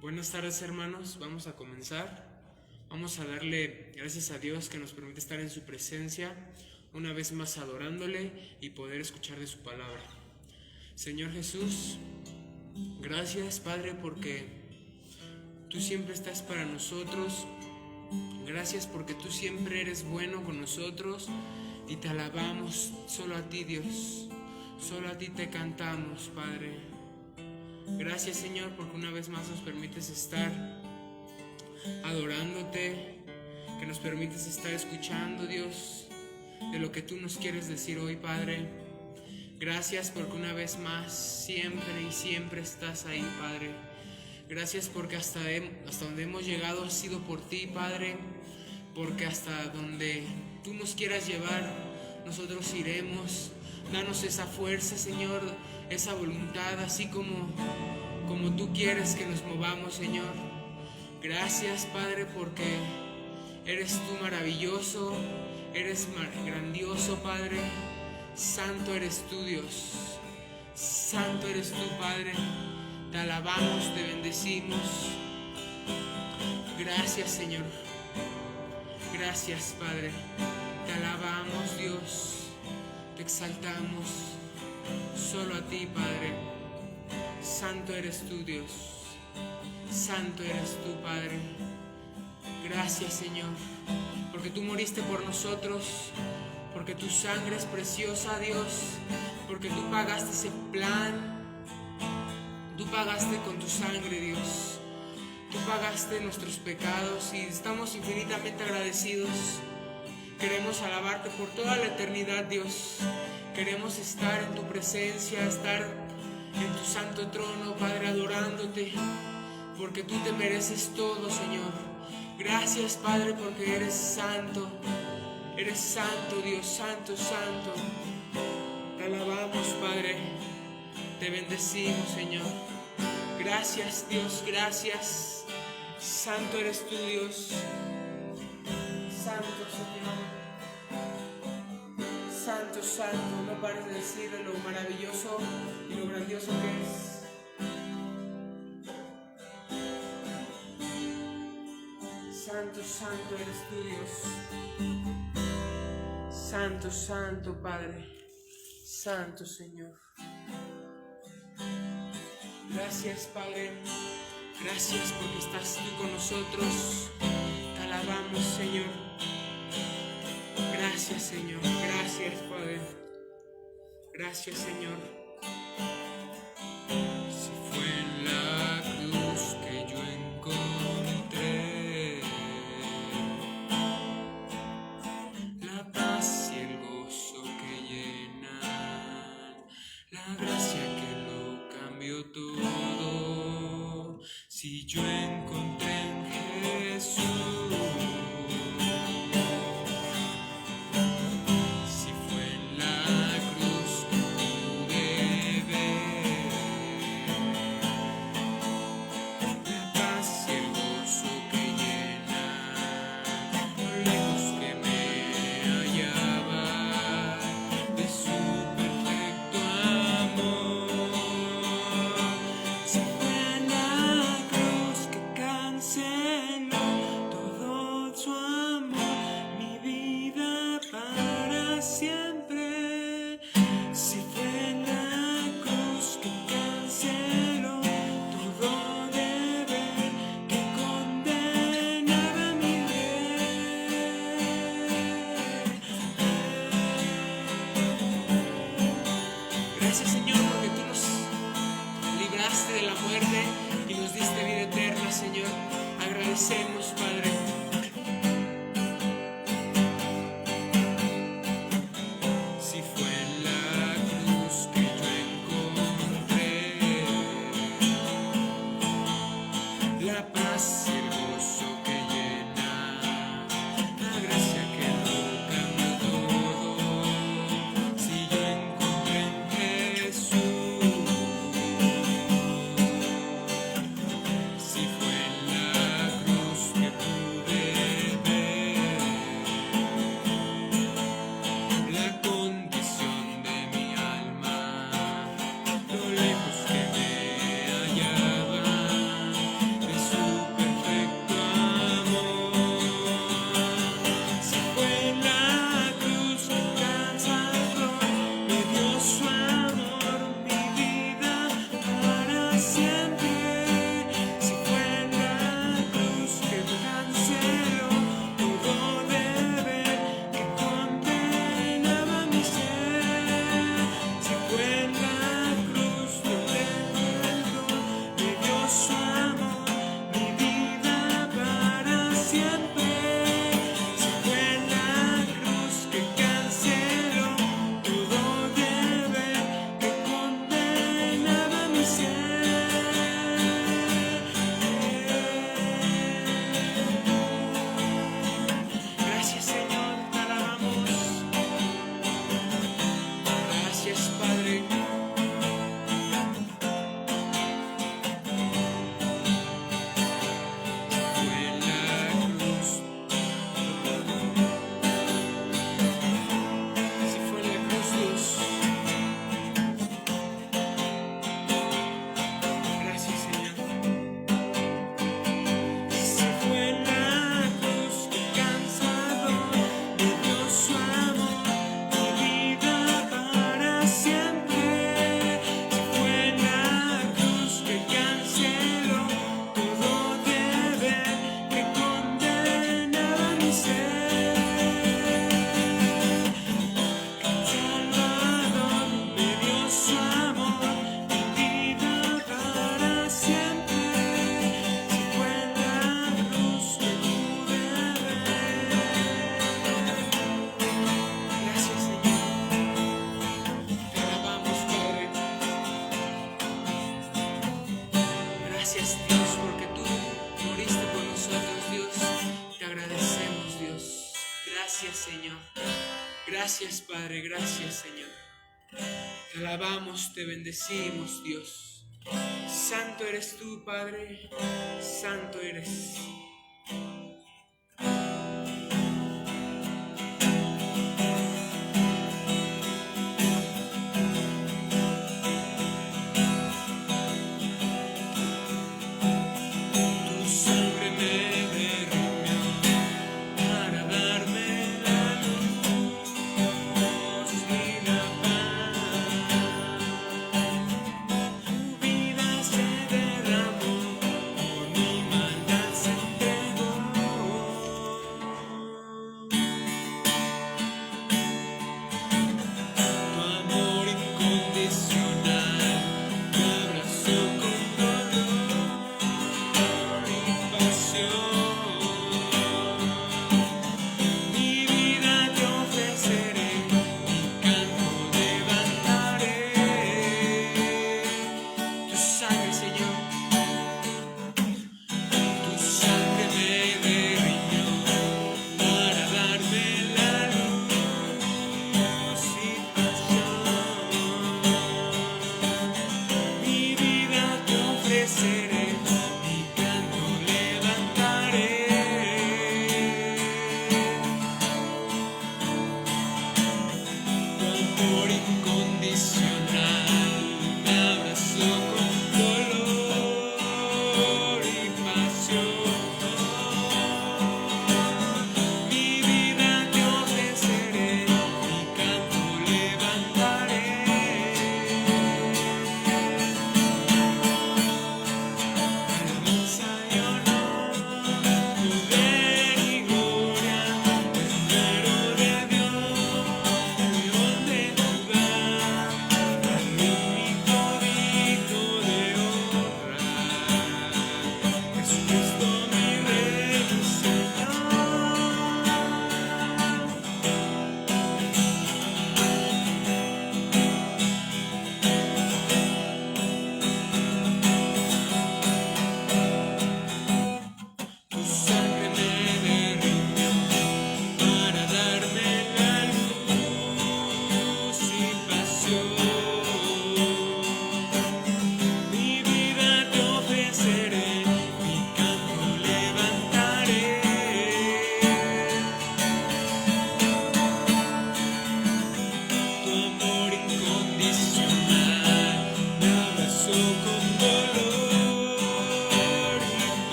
Buenas tardes, hermanos. Vamos a comenzar. Vamos a darle gracias a Dios que nos permite estar en su presencia, una vez más adorándole y poder escuchar de su palabra. Señor Jesús, gracias, Padre, porque tú siempre estás para nosotros. Gracias porque tú siempre eres bueno con nosotros y te alabamos. Solo a ti, Dios. Solo a ti te cantamos, Padre. Gracias, Señor, porque una vez más nos permites estar adorándote, que nos permites estar escuchando, Dios, de lo que tú nos quieres decir hoy, Padre. Gracias porque una vez más siempre y siempre estás ahí, Padre. Gracias porque hasta donde hemos llegado ha sido por ti, Padre, porque hasta donde tú nos quieras llevar, nosotros iremos. Danos esa fuerza, Señor, esa voluntad, así como tú quieres que nos movamos, Señor. Gracias, Padre, porque eres tú maravilloso, eres grandioso, Padre. Santo eres tú, Dios. Santo eres tú, Padre. Te alabamos, te bendecimos. Gracias, Señor. Gracias, Padre. Te alabamos, Dios. Te exaltamos. Solo a ti, Padre. Santo eres tú, Dios. Santo eres tú, Padre. Gracias, Señor, porque tú moriste por nosotros, porque tu sangre es preciosa, Dios, porque tú pagaste ese plan. Tú pagaste con tu sangre, Dios. Tú pagaste nuestros pecados y estamos infinitamente agradecidos. Queremos alabarte por toda la eternidad, Dios. Queremos estar en tu presencia, estar en tu santo trono, Padre, adorándote, porque tú te mereces todo, Señor. Gracias, Padre, porque eres santo. Eres santo, Dios, santo, santo. Te alabamos, Padre. Te bendecimos, Señor. Gracias, Dios, gracias. Santo eres tú, Dios. Santo, Señor. Santo, santo. No pares de decir lo maravilloso y lo grandioso que es. Santo, santo eres tú, Dios. Santo, santo, Padre. Santo, Señor. Gracias, Padre. Gracias porque estás tú con nosotros. Te alabamos, Señor. Gracias, Señor. Gracias, Padre. Gracias, Señor. Si fue en la cruz que yo encontré la paz y el gozo que llenan, la gracia que lo cambió todo. Si yo encontré en Jesús, si fue en la cruz que pude ver la paz y el gozo que llena, lo lejos que me hallaba de su perfecto amor. Si fue en la cruz que canceló todo su amor, mi vida para siempre. Si fue en la cruz que canceló todo deber que condenaba mi ley. Gracias, Señor, porque tú nos libraste de la muerte y nos diste vida eterna, Señor. Agradecemos, Padre. Si fue en la cruz que yo encontré la paz y el gozo que llena, la gracia que lo cambió todo. Si yo encontré en Jesús, si fue en la cruz que pude Gracias, Dios, porque tú moriste por nosotros, Dios. Te agradecemos, Dios. Gracias, Señor. Gracias, Padre. Gracias, Señor. Te alabamos, te bendecimos, Dios. Santo eres tú, Padre. Santo eres.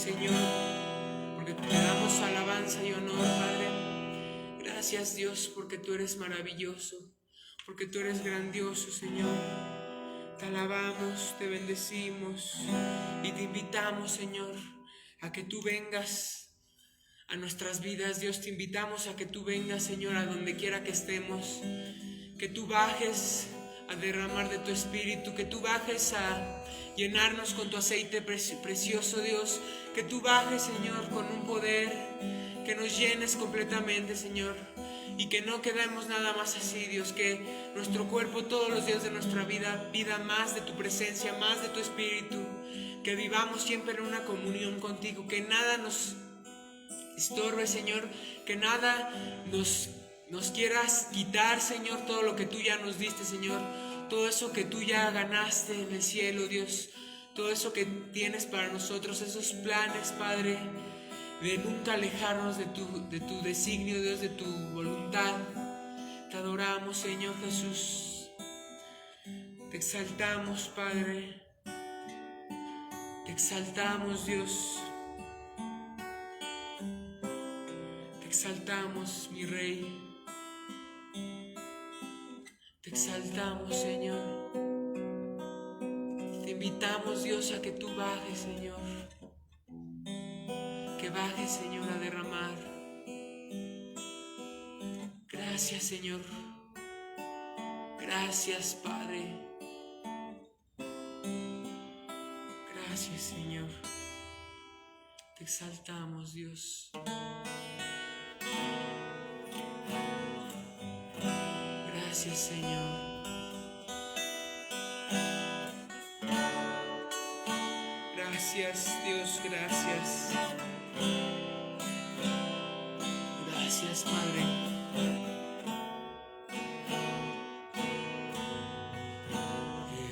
Señor, porque te damos alabanza y honor, Padre. Gracias, Dios, porque tú eres maravilloso, porque tú eres grandioso, Señor. Te alabamos, te bendecimos y te invitamos, Señor, a que tú vengas a nuestras vidas. Dios, te invitamos a que tú vengas, Señor, a donde quiera que estemos, que tú bajes a derramar de tu espíritu, que tú bajes a llenarnos con tu aceite precioso, Dios, que tú bajes, Señor, con un poder, que nos llenes completamente, Señor, y que no quedemos nada más así, Dios, que nuestro cuerpo todos los días de nuestra vida pida más de tu presencia, más de tu espíritu, que vivamos siempre en una comunión contigo, que nada nos estorbe, Señor, que nada nos quieras quitar, Señor, todo lo que tú ya nos diste, Señor, todo eso que tú ya ganaste en el cielo, Dios, todo eso que tienes para nosotros, esos planes, Padre, de nunca alejarnos de tu designio, Dios, de tu voluntad. Te adoramos, Señor Jesús, te exaltamos, Padre, te exaltamos, Dios, te exaltamos, mi Rey. Te exaltamos, Señor. Te invitamos, Dios, a que tú bajes, Señor. Que bajes, Señor, a derramar. Gracias, Señor. Gracias, Padre. Gracias, Señor. Te exaltamos, Dios. Gracias, Señor. Gracias, Dios, gracias. Gracias, Padre.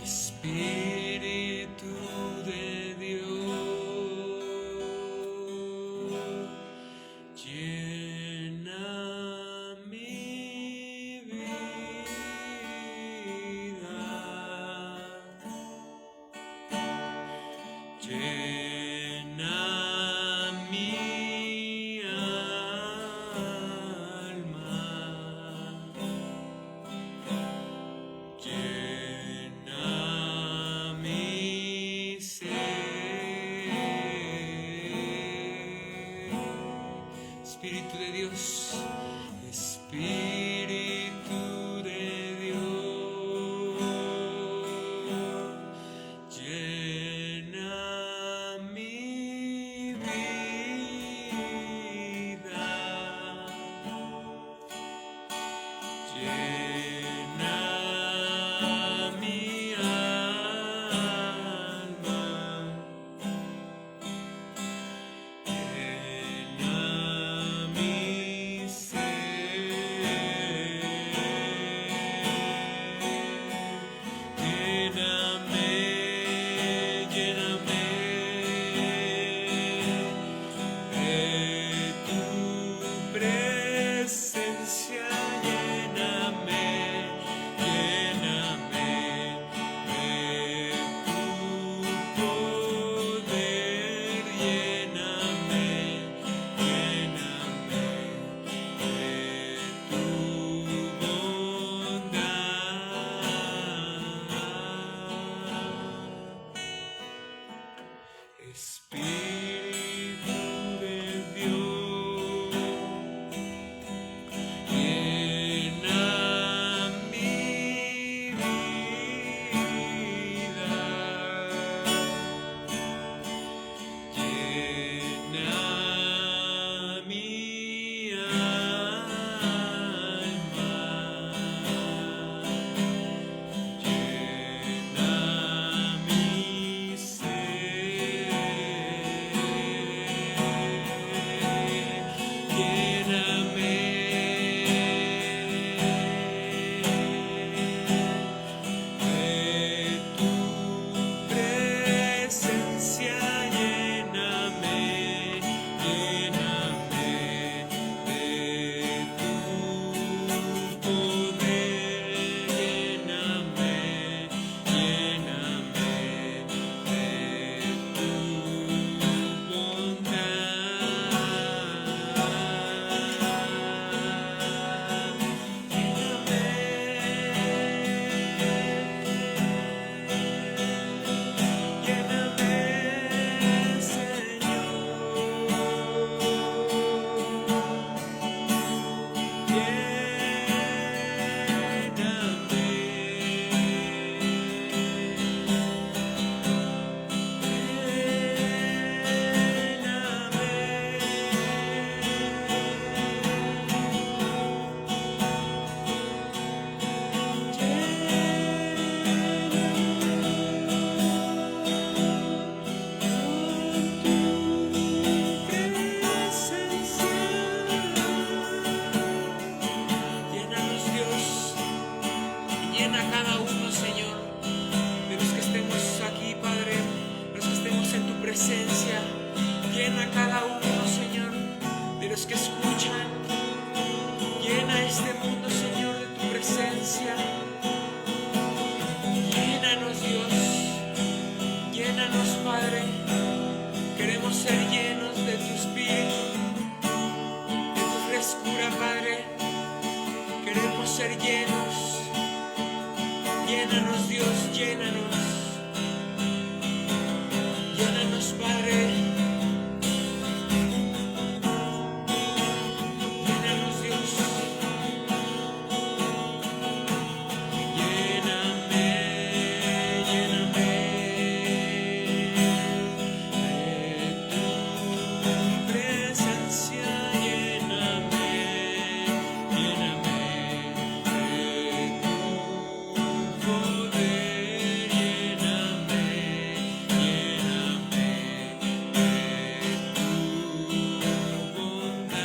Espíritu de Dios, llena mi vida, llena mi alma, llena mi ser. Espíritu de Dios, Espíritu de Dios, llena mi vida, llena mi alma, llena mi ser. Lléname, lléname de tu presencia, lléname. queremos ser llenos. Llénanos, Dios, llénanos. Llénanos, Padre. Llénanos, Dios. Lléname, lléname de tu presencia. Lléname, lléname de tu poder. Lléname, lléname de tu bondad.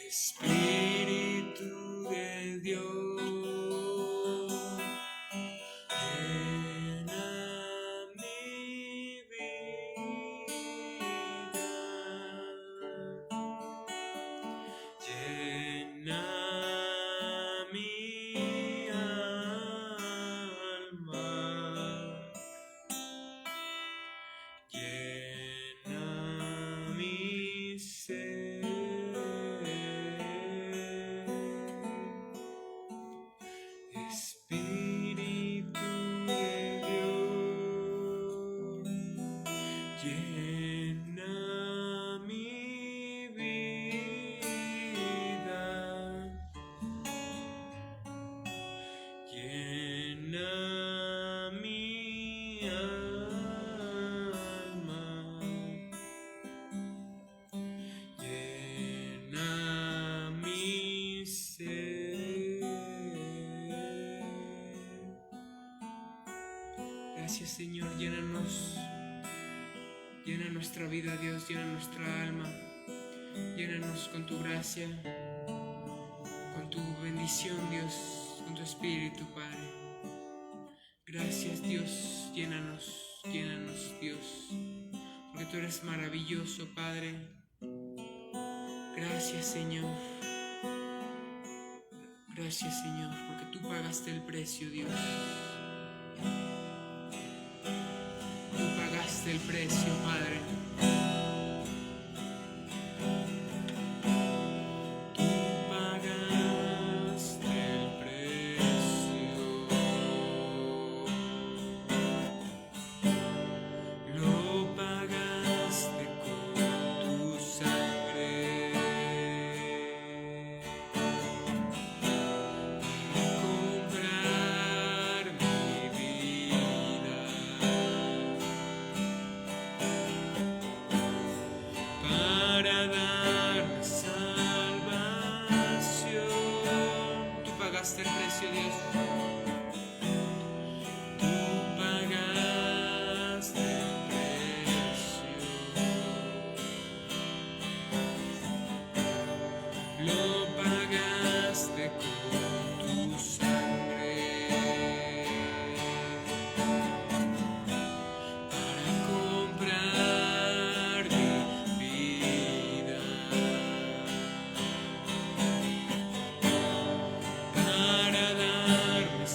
Espíritu de Dios, llena mi vida, llena mi alma, llena mi ser. Espíritu de Dios, llena mi vida, llena mi alma, llena mi ser. Gracias, Señor, llénanos, llena nuestra vida, Dios, llena nuestra alma, llénanos con tu gracia, con tu bendición, Dios, con tu Espíritu, Padre. Gracias, Dios, llénanos, llénanos, Dios, porque tú eres maravilloso, Padre. Gracias, Señor. Gracias, Señor, porque tú pagaste el precio, Dios. Tú pagaste el precio, Padre. Tú pagaste el precio. Lo pagaste con tu sangre. Para comprar mi vida. Para darme salvación. Tú pagaste el precio, Dios. Tú pagaste el precio. Lo pagaste con tu sangre. Para comprar mi vida, para darme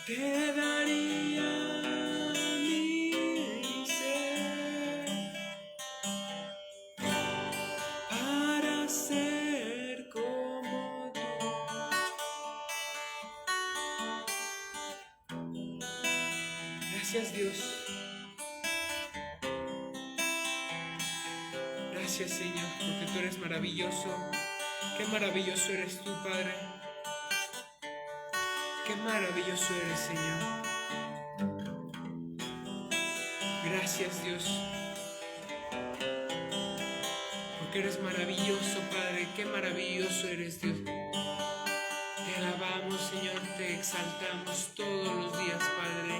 te daría mi ser para ser como tú. Gracias, Dios. Gracias, Señor, porque tú eres maravilloso. Qué maravilloso eres tú, Padre. Qué maravilloso eres, Señor. Gracias, Dios, porque eres maravilloso, Padre. Qué maravilloso eres, Dios. Te alabamos, Señor, te exaltamos todos los días, Padre.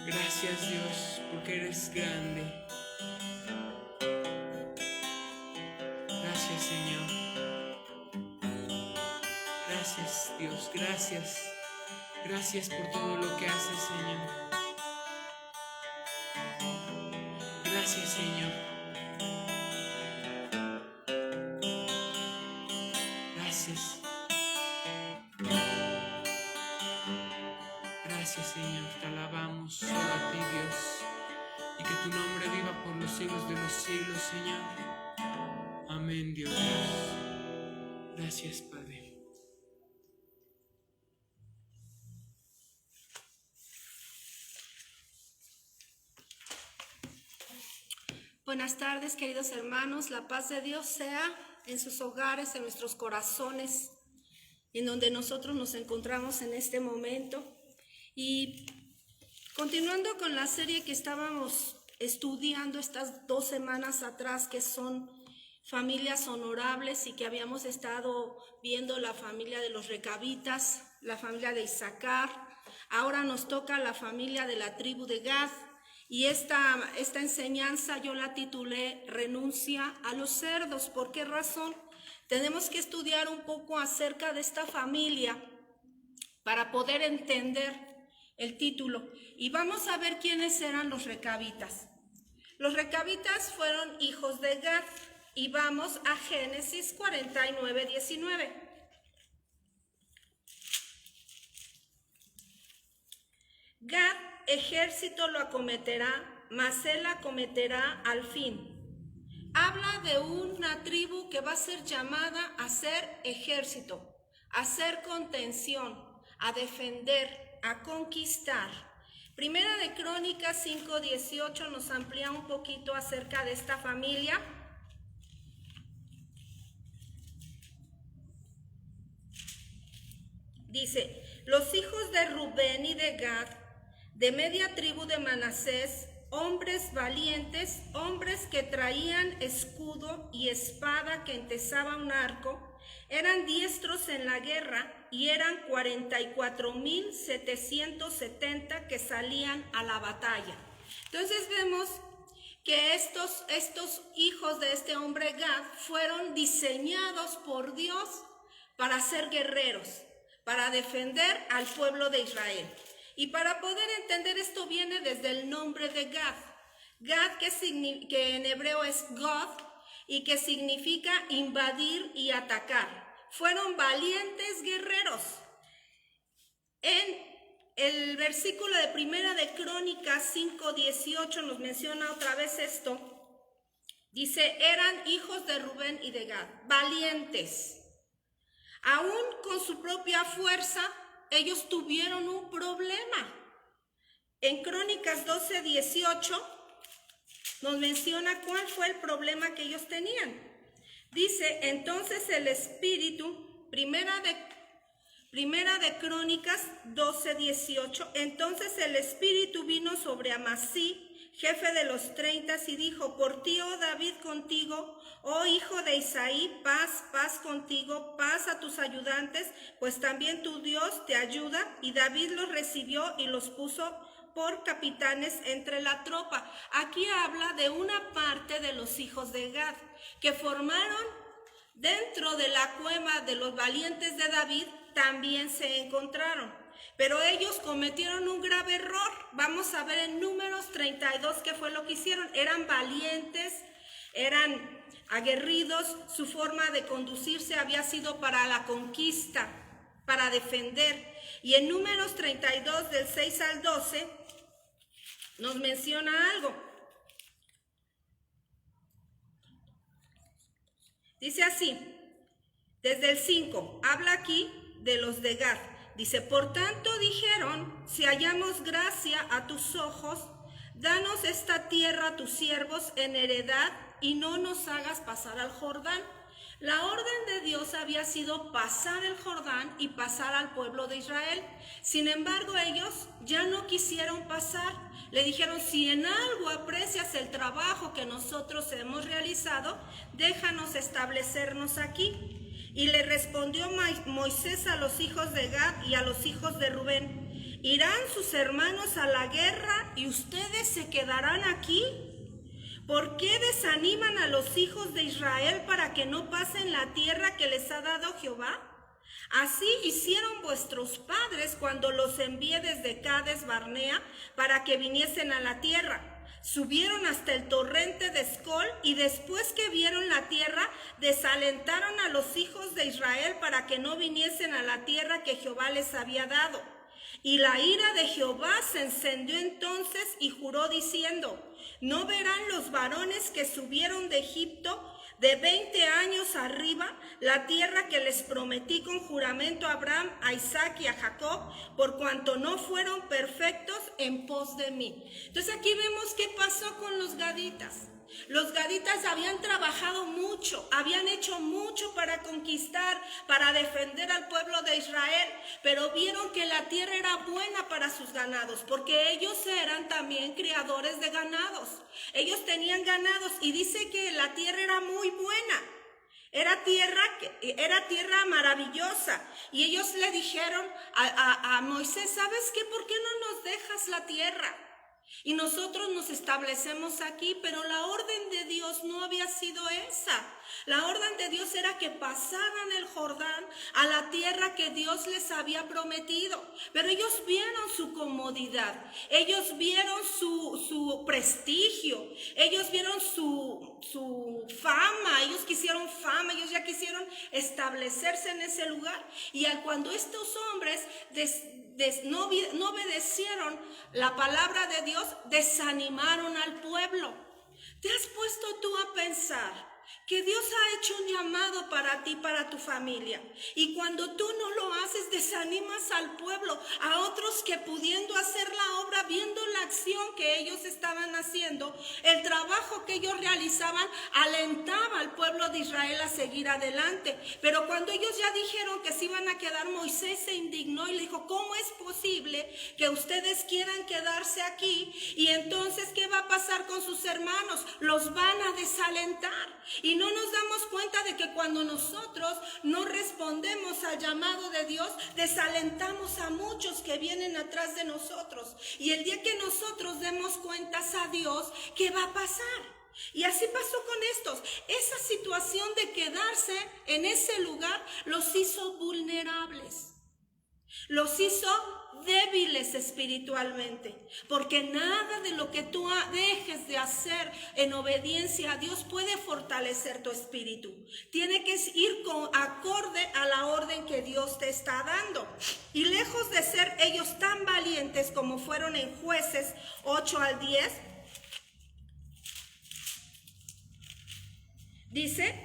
Gracias, Dios, porque eres grande. Gracias, Señor. Gracias, Dios, gracias. Gracias por todo lo que haces, Señor. Gracias, Señor. Gracias. Gracias, Señor. Te alabamos solo a ti, Dios. Y que tu nombre viva por los siglos de los siglos, Señor. Amén, Dios. Gracias, Padre. Buenas tardes, queridos hermanos. La paz de Dios sea en sus hogares, en nuestros corazones, en donde nosotros nos encontramos en este momento. Y continuando con la serie que estábamos estudiando estas 2 semanas atrás, que son familias honorables, y que habíamos estado viendo la familia de los recabitas, la familia de Isaacar. Ahora nos toca la familia de la tribu de Gad. Y esta enseñanza yo la titulé Renuncia a los cerdos. ¿Por qué razón? Tenemos que estudiar un poco acerca de esta familia para poder entender el título. Y vamos a ver quiénes eran los recabitas. Los recabitas fueron hijos de Gad. Y vamos a Génesis 49, 19. Gad, ejército lo acometerá, mas él acometerá al fin. Habla de una tribu que va a ser llamada a ser ejército, a ser contención, a defender, a conquistar. Primera de Crónicas 5:18 nos amplía un poquito acerca de esta familia. Dice, los hijos de Rubén y de Gad, de media tribu de Manasés, hombres valientes, hombres que traían escudo y espada que entesaba un arco, eran diestros en la guerra y eran 44,770 que salían a la batalla. Entonces vemos que estos hijos de este hombre Gad fueron diseñados por Dios para ser guerreros, para defender al pueblo de Israel. Y para poder entender esto viene desde el nombre de Gad. Gad que en hebreo es God y que significa invadir y atacar. Fueron valientes guerreros. En el versículo de Primera de Crónicas 5:18 nos menciona otra vez esto. Dice, eran hijos de Rubén y de Gad, valientes. Aún con su propia fuerza, ellos tuvieron un problema. En Crónicas 12:18 nos menciona cuál fue el problema que ellos tenían. Dice, entonces el espíritu, Primera de Crónicas 12:18, entonces el espíritu vino sobre Amasí, jefe de los 30, y dijo, por ti, oh David, contigo, oh hijo de Isaí, paz, paz contigo, paz a tus ayudantes, pues también tu Dios te ayuda. Y David los recibió y los puso por capitanes entre la tropa. Aquí habla de una parte de los hijos de Gad, que formaron dentro de la cueva de los valientes de David, también se encontraron. Pero ellos cometieron un grave error. Vamos a ver en Números 32 qué fue lo que hicieron. Eran valientes, eran aguerridos, su forma de conducirse había sido para la conquista. para defender. Y en Números 32, del 6 al 12, nos menciona algo. Dice así, desde el 5, habla aquí de los de Gad. Dice, por tanto dijeron, si hallamos gracia a tus ojos, danos esta tierra a tus siervos en heredad y no nos hagas pasar al Jordán. La orden de Dios había sido pasar el Jordán y pasar al pueblo de Israel. Sin embargo, ellos ya no quisieron pasar. Le dijeron, si en algo aprecias el trabajo que nosotros hemos realizado, déjanos establecernos aquí. Y le respondió Moisés a los hijos de Gad y a los hijos de Rubén, ¿irán sus hermanos a la guerra y ustedes se quedarán aquí? ¿Por qué desaniman a los hijos de Israel para que no pasen la tierra que les ha dado Jehová? Así hicieron vuestros padres cuando los envié desde Cades Barnea para que viniesen a la tierra. Subieron hasta el torrente de Escol y después que vieron la tierra, desalentaron a los hijos de Israel para que no viniesen a la tierra que Jehová les había dado. Y la ira de Jehová se encendió entonces y juró diciendo, ¿no verán los varones que subieron de Egipto de 20 años arriba la tierra que les prometí con juramento a Abraham, a Isaac y a Jacob, por cuanto no fueron perfectos en pos de mí? Entonces aquí vemos qué pasó con los gaditas. Los gaditas habían trabajado mucho, habían hecho mucho para conquistar, para defender al pueblo de Israel, pero vieron que la tierra era buena para sus ganados, porque ellos eran también criadores de ganados. Ellos tenían ganados y dice que la tierra era muy buena. Era tierra maravillosa. Y ellos le dijeron a Moisés, ¿sabes qué? ¿Por qué no nos dejas la tierra? Y nosotros nos establecemos aquí, pero la orden de Dios no había sido esa. La orden de Dios era que pasaran el Jordán a la tierra que Dios les había prometido. Pero ellos vieron su comodidad, ellos vieron su prestigio, ellos vieron su fama, ellos quisieron fama, ellos ya quisieron establecerse en ese lugar. Y cuando estos hombres no obedecieron la palabra de Dios, desanimaron al pueblo. ¿Te has puesto tú a pensar que Dios ha hecho un llamado para ti, para tu familia? Y cuando tú no lo haces, desanimas al pueblo, a otros que pudiendo hacer la obra, viendo la acción que ellos estaban haciendo, el trabajo que ellos realizaban, alentaba al pueblo de Israel a seguir adelante. Pero cuando ellos ya dijeron que se iban a quedar, Moisés se indignó y le dijo, ¿cómo es posible que ustedes quieran quedarse aquí? Y entonces, ¿qué va a pasar con sus hermanos? Los van a desalentar. Y no nos damos cuenta de que cuando nosotros no respondemos al llamado de Dios, desalentamos a muchos que vienen atrás de nosotros. Y el día que nosotros demos cuentas a Dios, ¿qué va a pasar? Y así pasó con estos. Esa situación de quedarse en ese lugar los hizo vulnerables. Los hizo débiles espiritualmente, porque nada de lo que tú dejes de hacer en obediencia a Dios puede fortalecer tu espíritu. Tiene que ir acorde a la orden que Dios te está dando. Y lejos de ser ellos tan valientes como fueron en Jueces 8 al 10, dice,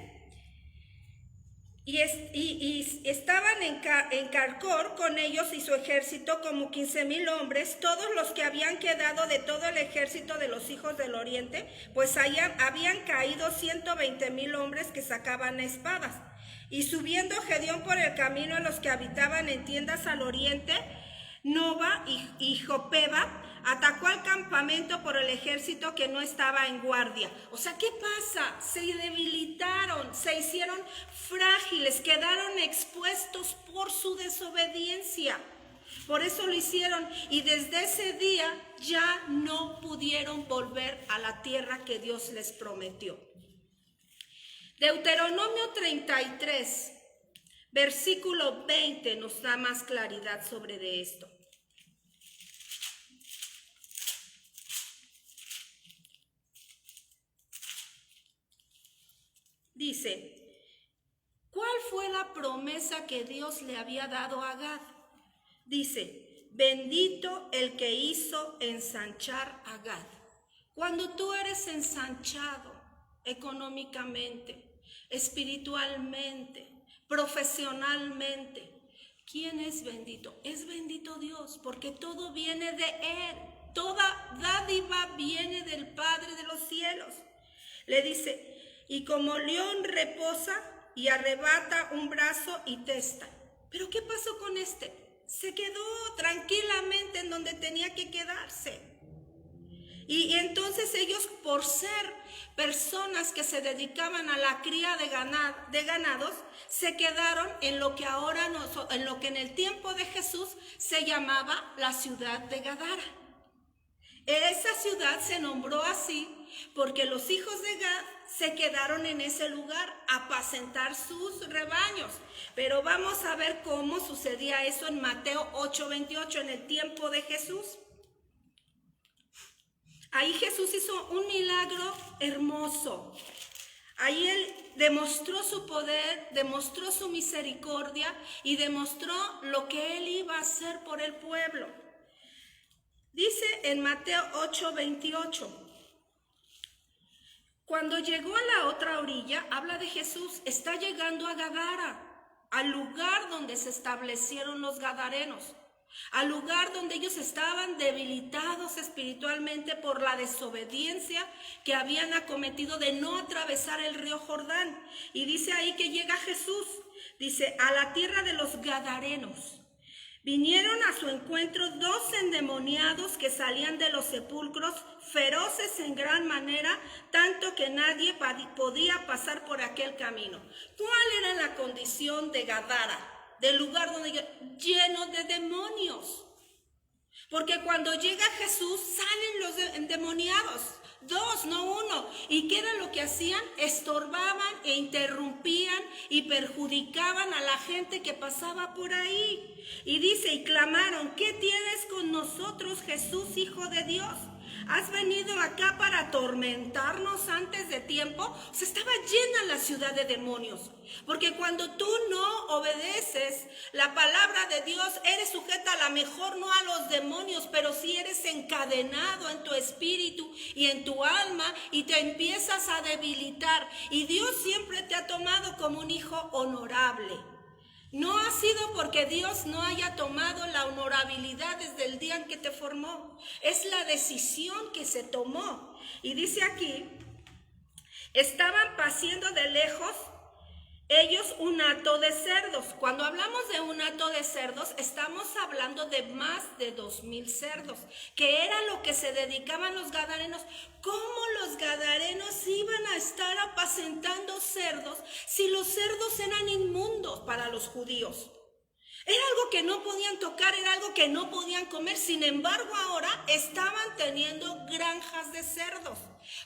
y estaban en Carcor con ellos y su ejército como 15,000 hombres, todos los que habían quedado de todo el ejército de los hijos del oriente, pues habían caído 120,000 hombres que sacaban espadas. Y subiendo Gedeón por el camino a los que habitaban en tiendas al oriente, Nova y Jopeba, atacó al campamento por el ejército que no estaba en guardia. O sea, ¿qué pasa? Se debilitaron, se hicieron frágiles, quedaron expuestos por su desobediencia. Por eso lo hicieron, y desde ese día ya no pudieron volver a la tierra que Dios les prometió. Deuteronomio 33, versículo 20 nos da más claridad sobre esto. Dice, ¿Cuál fue la promesa que Dios le había dado a Gad? Dice, bendito el que hizo ensanchar a Gad. Cuando tú eres ensanchado económicamente, espiritualmente, profesionalmente, ¿quién es bendito? Es bendito Dios, porque todo viene de Él. Toda dádiva viene del Padre de los cielos. Le dice, y como león reposa y arrebata un brazo y testa. ¿Pero qué pasó con este? Se quedó tranquilamente en donde tenía que quedarse. Y entonces ellos, por ser personas que se dedicaban a la cría de ganados, se quedaron en lo que ahora, en lo que en el tiempo de Jesús se llamaba la ciudad de Gadara. Esa ciudad se nombró así porque los hijos de Gad se quedaron en ese lugar a apacentar sus rebaños. Pero vamos a ver cómo sucedía eso en Mateo 8:28, en el tiempo de Jesús. Ahí Jesús hizo un milagro hermoso. Ahí Él demostró su poder, demostró su misericordia y demostró lo que Él iba a hacer por el pueblo. Dice en Mateo 8:28, cuando llegó a la otra orilla, habla de Jesús, está llegando a Gadara, al lugar donde se establecieron los gadarenos, al lugar donde ellos estaban debilitados espiritualmente por la desobediencia que habían acometido de no atravesar el río Jordán. Y dice ahí que llega Jesús, dice, a la tierra de los gadarenos. Vinieron a su encuentro 2 endemoniados que salían de los sepulcros, feroces en gran manera, tanto que nadie podía pasar por aquel camino. ¿Cuál era la condición de Gadara? Del lugar donde lleno de demonios. Porque cuando llega Jesús salen los endemoniados, 2, no 1. ¿Y qué era lo que hacían? Estorbaban e interrumpían y perjudicaban a la gente que pasaba por ahí. Y dice, y clamaron, ¿qué tienes con nosotros, Jesús, Hijo de Dios? ¿Has venido acá para atormentarnos antes de tiempo? O sea, estaba llena la ciudad de demonios. Porque cuando tú no obedeces la palabra de Dios, eres sujeta a lo mejor no a los demonios, pero sí eres encadenado en tu espíritu y en tu alma y te empiezas a debilitar. Y Dios siempre te ha tomado como un hijo honorable. No ha sido porque Dios no haya tomado la honorabilidad desde el día en que te formó. Es la decisión que se tomó. Y dice aquí, estaban paciendo de lejos ellos un hato de cerdos. Cuando hablamos de un hato de cerdos, estamos hablando de más de 2,000 cerdos, que era lo que se dedicaban los gadarenos. ¿Cómo los gadarenos iban a estar apacentando cerdos si los cerdos eran inmundos para los judíos? Era algo que no podían tocar, era algo que no podían comer. Sin embargo, ahora estaban teniendo granjas de cerdos.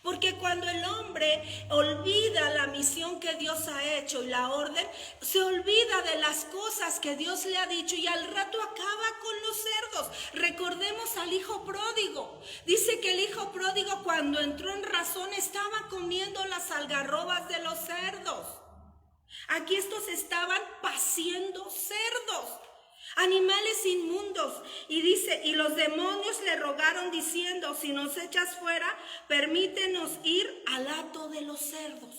Porque cuando el hombre olvida la misión que Dios ha hecho y la orden, se olvida de las cosas que Dios le ha dicho y al rato acaba con los cerdos. Recordemos al hijo pródigo. Dice que el hijo pródigo, cuando entró en razón, estaba comiendo las algarrobas de los cerdos. Aquí estos estaban paciendo cerdos, animales inmundos. Y dice, y los demonios le rogaron diciendo, si nos echas fuera, permítenos ir al hato de los cerdos.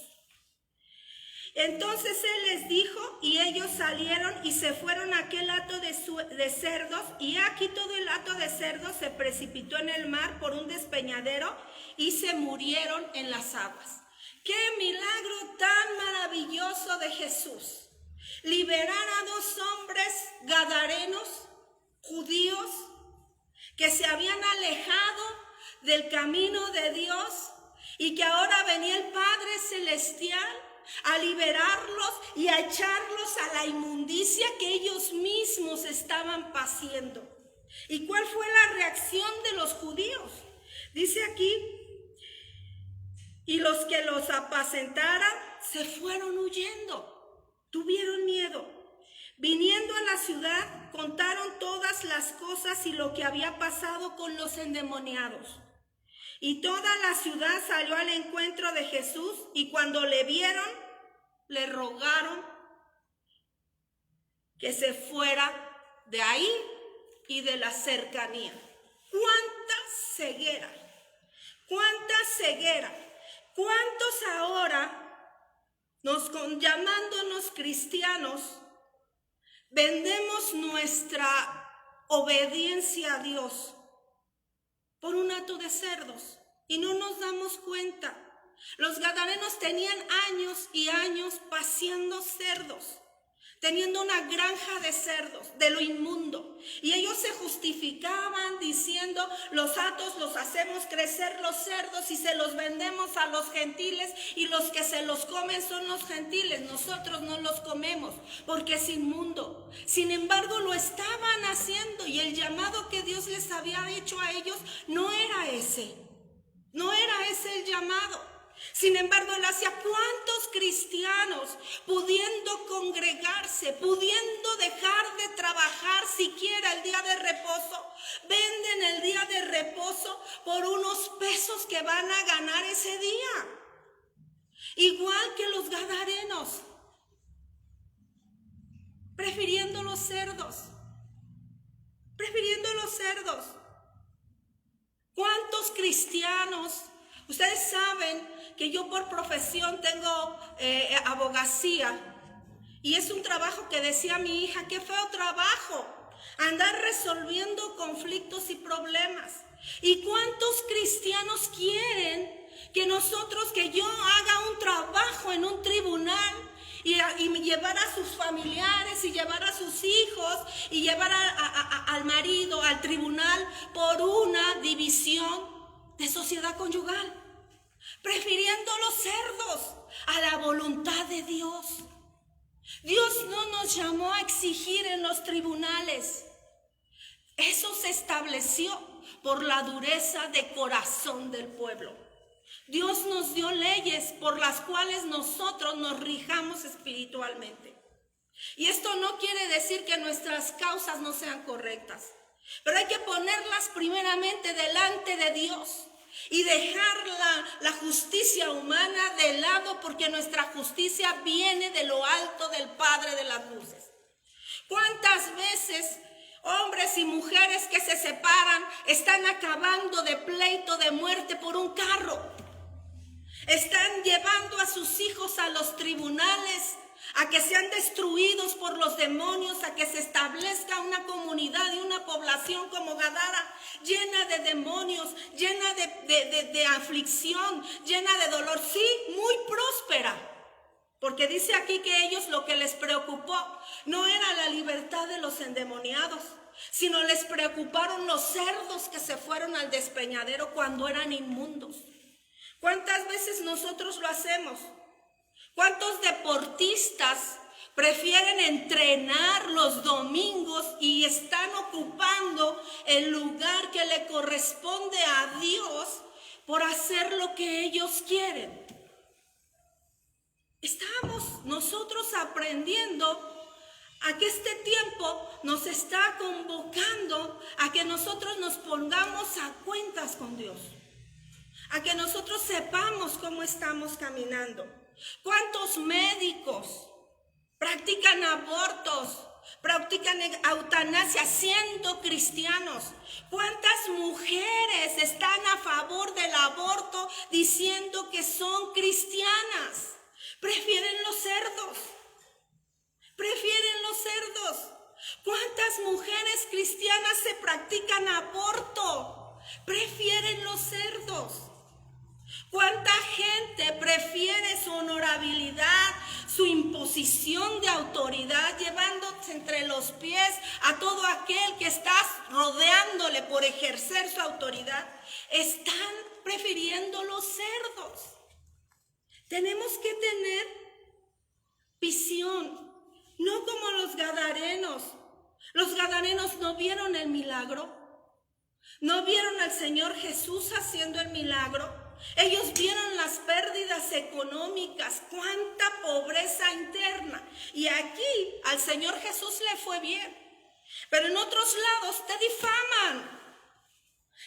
Entonces él les dijo, y ellos salieron y se fueron a aquel hato de cerdos, y aquí todo el hato de cerdos se precipitó en el mar por un despeñadero y se murieron en las aguas. ¡Qué milagro tan maravilloso de Jesús! Liberar a 2 hombres gadarenos, judíos, que se habían alejado del camino de Dios y que ahora venía el Padre Celestial a liberarlos y a echarlos a la inmundicia que ellos mismos estaban paciendo. ¿Y cuál fue la reacción de los judíos? Dice aquí, y los que los apacentaran se fueron huyendo, tuvieron miedo. Viniendo a la ciudad, contaron todas las cosas y lo que había pasado con los endemoniados. Y toda la ciudad salió al encuentro de Jesús y cuando le vieron, le rogaron que se fuera de ahí y de la cercanía. ¡Cuánta ceguera! ¡Cuánta ceguera! ¿Cuántos ahora, llamándonos cristianos, vendemos nuestra obediencia a Dios por un hato de cerdos y no nos damos cuenta? Los gadarenos tenían años y años paciendo cerdos, teniendo una granja de cerdos, de lo inmundo. Y ellos se justificaban diciendo, los hatos los hacemos crecer los cerdos y se los vendemos a los gentiles, y los que se los comen son los gentiles, nosotros no los comemos porque es inmundo. Sin embargo, lo estaban haciendo, y el llamado que Dios les había hecho a ellos no era ese el llamado. Sin embargo, él hacía. ¿Cuántos cristianos, pudiendo congregarse, pudiendo dejar de trabajar siquiera el día de reposo, venden el día de reposo por unos pesos que van a ganar ese día? Igual que los gadarenos, prefiriendo los cerdos. ¿Cuántos cristianos? Ustedes saben que yo por profesión tengo abogacía, y es un trabajo que decía mi hija, qué feo trabajo, andar resolviendo conflictos y problemas. ¿Y cuántos cristianos quieren que yo haga un trabajo en un tribunal y llevar a sus familiares y llevar a sus hijos y llevar al marido al tribunal por una división de sociedad conyugal, prefiriendo los cerdos a la voluntad de Dios? Dios no nos llamó a exigir en los tribunales. Eso se estableció por la dureza de corazón del pueblo. Dios nos dio leyes por las cuales nosotros nos rijamos espiritualmente. Y esto no quiere decir que nuestras causas no sean correctas, pero hay que ponerlas primeramente delante de Dios y dejar la justicia humana de lado, porque nuestra justicia viene de lo alto del Padre de las luces. ¿Cuántas veces hombres y mujeres que se separan están acabando de pleito de muerte por un carro? Están llevando a sus hijos a los tribunales, a que sean destruidos por los demonios, a que se establezca una comunidad y una población como Gadara, llena de demonios, llena de aflicción, llena de dolor, sí, muy próspera. Porque dice aquí que ellos lo que les preocupó no era la libertad de los endemoniados, sino les preocuparon los cerdos que se fueron al despeñadero cuando eran inmundos. ¿Cuántas veces nosotros lo hacemos? ¿Cuántos deportistas prefieren entrenar los domingos y están ocupando el lugar que le corresponde a Dios por hacer lo que ellos quieren? Estamos nosotros aprendiendo a que este tiempo nos está convocando a que nosotros nos pongamos a cuentas con Dios, a que nosotros sepamos cómo estamos caminando. ¿Cuántos médicos practican abortos, practican eutanasia siendo cristianos? ¿Cuántas mujeres están a favor del aborto diciendo que son cristianas? Prefieren los cerdos. ¿Cuántas mujeres cristianas se practican aborto? Prefieren los cerdos. ¿Cuánta gente prefiere su honorabilidad, su imposición de autoridad, llevándose entre los pies a todo aquel que está rodeándole por ejercer su autoridad? Están prefiriendo los cerdos. Tenemos que tener visión, no como los gadarenos. Los gadarenos no vieron el milagro, no vieron al Señor Jesús haciendo el milagro. Ellos vieron las pérdidas económicas, cuánta pobreza interna. Y aquí al Señor Jesús le fue bien, pero en otros lados te difaman.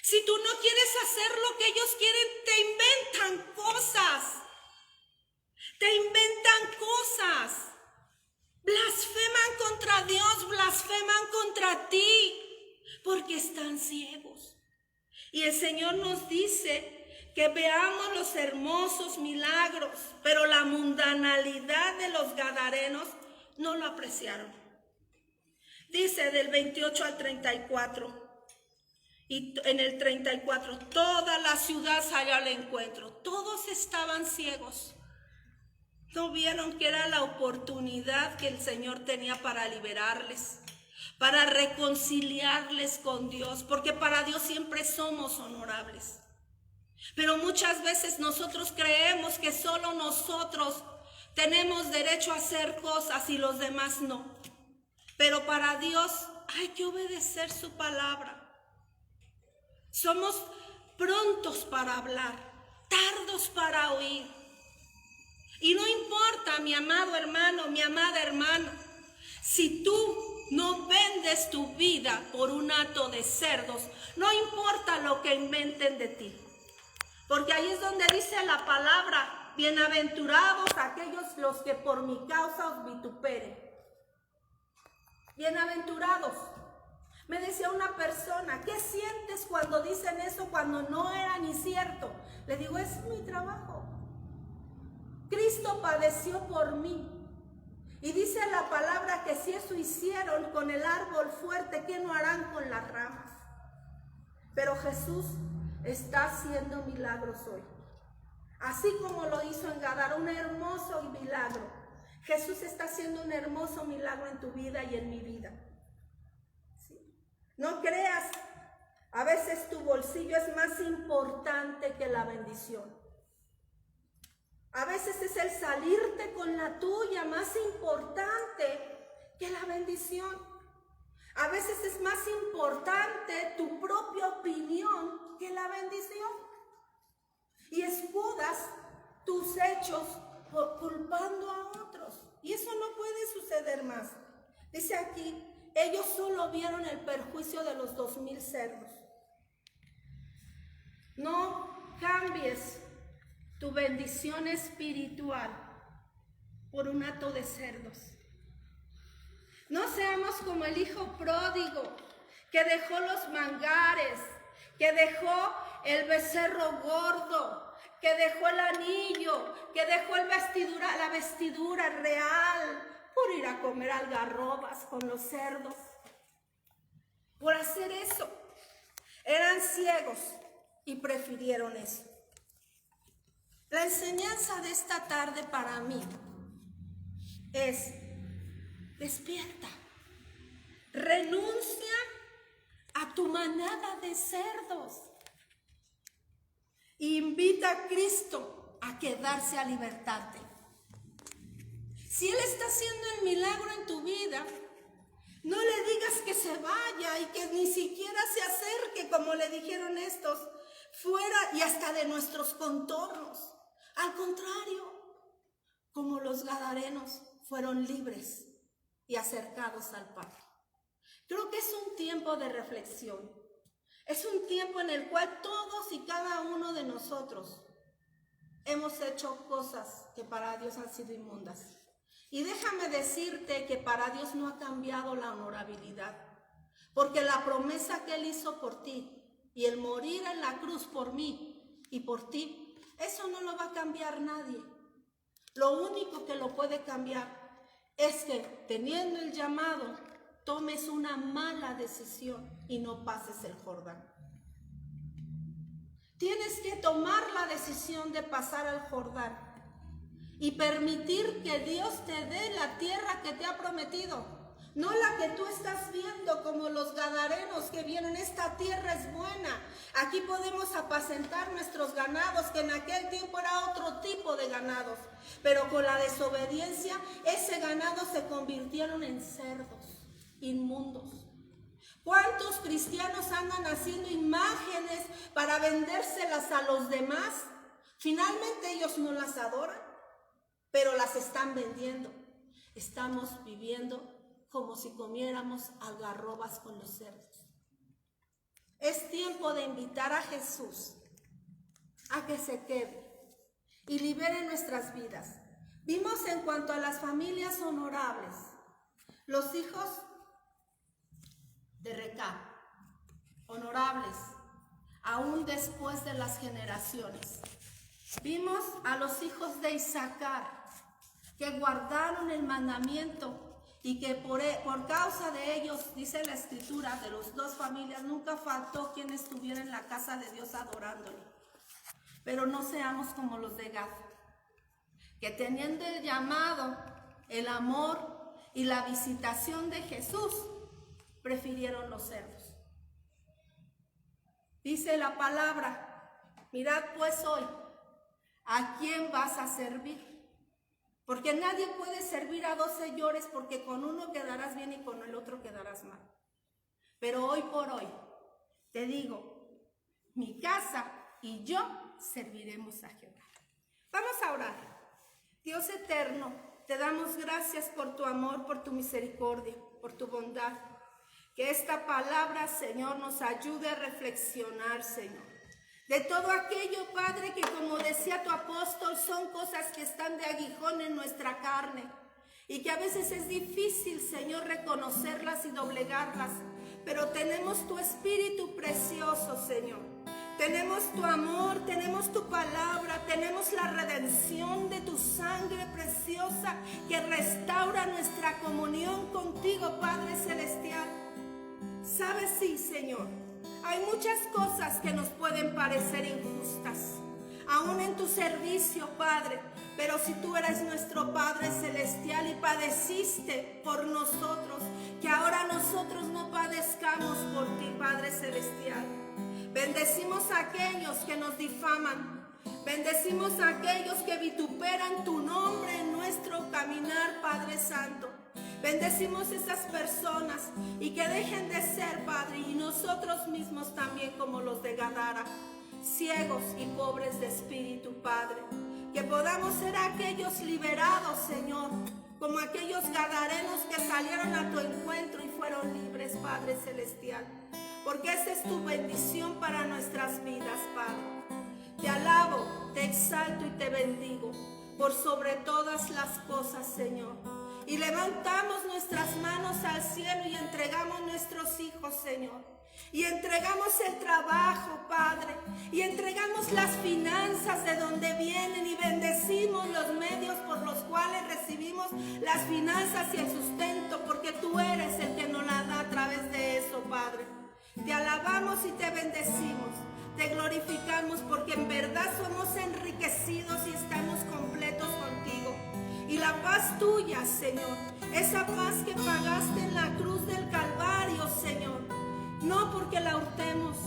Si tú no quieres hacer lo que ellos quieren, te inventan cosas. Blasfeman contra Dios, blasfeman contra ti, porque están ciegos. Y el Señor nos dice que veamos los hermosos milagros, pero la mundanalidad de los gadarenos no lo apreciaron. Dice del 28 al 34. Y en el 34, toda la ciudad salió al encuentro. Todos estaban ciegos. No vieron que era la oportunidad que el Señor tenía para liberarles, para reconciliarles con Dios, porque para Dios siempre somos honorables. Pero muchas veces nosotros creemos que solo nosotros tenemos derecho a hacer cosas y los demás no. Pero para Dios hay que obedecer su palabra. Somos prontos para hablar, tardos para oír. Y no importa, mi amado hermano, mi amada hermana, si tú no vendes tu vida por un hato de cerdos, no importa lo que inventen de ti. Porque ahí es donde dice la palabra, bienaventurados aquellos los que por mi causa os vituperen. Bienaventurados. Me decía una persona, ¿qué sientes cuando dicen eso cuando no era ni cierto? Le digo, es mi trabajo. Cristo padeció por mí. Y dice la palabra que si eso hicieron con el árbol fuerte, ¿qué no harán con las ramas? Pero Jesús está haciendo milagros hoy. Así como lo hizo en Gadara, un hermoso milagro. Jesús está haciendo un hermoso milagro en tu vida y en mi vida. ¿Sí? No creas, a veces tu bolsillo es más importante que la bendición. A veces es el salirte con la tuya más importante que la bendición. A veces es más importante tu propia opinión que la bendición. Y escudas tus hechos culpando a otros. Y eso no puede suceder más. Dice aquí, ellos solo vieron el perjuicio de los 2000 cerdos. No cambies tu bendición espiritual por un hato de cerdos. No seamos como el hijo pródigo que dejó los mangares, que dejó el becerro gordo, que dejó el anillo, que dejó la vestidura real por ir a comer algarrobas con los cerdos. Por hacer eso, eran ciegos y prefirieron eso. La enseñanza de esta tarde para mí es: despierta, renuncia a tu manada de cerdos. Invita a Cristo a quedarse a libertarte. Si Él está haciendo el milagro en tu vida, no le digas que se vaya y que ni siquiera se acerque, como le dijeron estos, fuera y hasta de nuestros contornos. Al contrario, como los gadarenos fueron libres y acercados al Padre. Creo que es un tiempo de reflexión. Es un tiempo en el cual todos y cada uno de nosotros hemos hecho cosas que para Dios han sido inmundas. Y déjame decirte que para Dios no ha cambiado la honorabilidad, porque la promesa que Él hizo por ti y el morir en la cruz por mí y por ti, eso no lo va a cambiar nadie. Lo único que lo puede cambiar es que, teniendo el llamado, tomes una mala decisión y no pases el Jordán. Tienes que tomar la decisión de pasar al Jordán y permitir que Dios te dé la tierra que te ha prometido. No la que tú estás viendo como los gadarenos que vieron, esta tierra es buena. Aquí podemos apacentar nuestros ganados, que en aquel tiempo era otro tipo de ganados. Pero con la desobediencia, ese ganado se convirtieron en cerdos inmundos. ¿Cuántos cristianos andan haciendo imágenes para vendérselas a los demás? Finalmente ellos no las adoran, pero las están vendiendo. Estamos viviendo como si comiéramos algarrobas con los cerdos. Es tiempo de invitar a Jesús a que se quede y libere nuestras vidas. Vimos en cuanto a las familias honorables, Los hijos de Recab, honorables, aún después de las generaciones. Vimos a los hijos de Isaacar, que guardaron el mandamiento y que por causa de ellos, dice la escritura, de las dos familias, nunca faltó quien estuviera en la casa de Dios adorándole. Pero no seamos como los de Gad, que teniendo el llamado, el amor y la visitación de Jesús, prefirieron los cerdos. Dice la palabra, mirad pues hoy, ¿a quién vas a servir? Porque nadie puede servir a dos señores, porque con uno quedarás bien y con el otro quedarás mal. Pero hoy por hoy, te digo, mi casa y yo serviremos a Jehová. Vamos a orar. Dios eterno, te damos gracias por tu amor, por tu misericordia, por tu bondad. Que esta palabra, Señor, nos ayude a reflexionar, Señor. De todo aquello, Padre, que como decía tu apóstol, son cosas que están de aguijón en nuestra carne. Y que a veces es difícil, Señor, reconocerlas y doblegarlas. Pero tenemos tu Espíritu precioso, Señor. Tenemos tu amor, tenemos tu palabra, tenemos la redención de tu sangre preciosa que restaura nuestra comunión contigo, Padre Celestial. ¿Sabes? Sí, Señor, hay muchas cosas que nos pueden parecer injustas, aún en tu servicio, Padre, pero si tú eres nuestro Padre Celestial y padeciste por nosotros, que ahora nosotros no padezcamos por ti, Padre Celestial. Bendecimos a aquellos que nos difaman. Bendecimos a aquellos que vituperan tu nombre en nuestro caminar, Padre Santo. Bendecimos a esas personas y que dejen de ser, Padre, y nosotros mismos también como los de Gadara, ciegos y pobres de espíritu, Padre. Que podamos ser aquellos liberados, Señor, como aquellos gadarenos que salieron a tu encuentro y fueron libres, Padre Celestial. Porque esa es tu bendición para nuestras vidas, Padre. Te alabo, te exalto y te bendigo por sobre todas las cosas, Señor. Y levantamos nuestras manos al cielo y entregamos nuestros hijos, Señor. Y entregamos el trabajo, Padre. Y entregamos las finanzas de donde vienen y bendecimos los medios por los cuales recibimos las finanzas y el sustento, porque tú eres el que nos la da a través de eso, Padre. Te alabamos y te bendecimos, te glorificamos porque en verdad somos enriquecidos y estamos completos contigo. Y la paz tuya, Señor, esa paz que pagaste en la cruz del Calvario, Señor, no porque la hurtemos,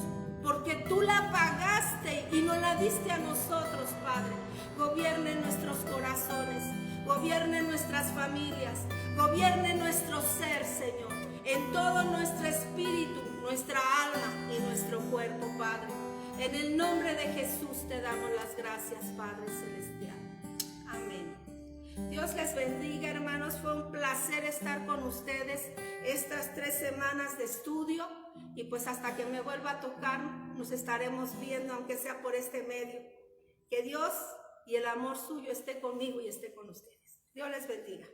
porque tú la pagaste y nos la diste a nosotros, Padre. Gobierne nuestros corazones, gobierne nuestras familias, gobierne nuestro ser, Señor, en todo nuestro espíritu, nuestra alma y nuestro cuerpo, Padre. En el nombre de Jesús te damos las gracias, Padre Celestial. Amén. Dios les bendiga, hermanos. Fue un placer estar con ustedes estas 3 semanas de estudio. Y pues hasta que me vuelva a tocar, nos estaremos viendo, aunque sea por este medio. Que Dios y el amor suyo esté conmigo y esté con ustedes. Dios les bendiga.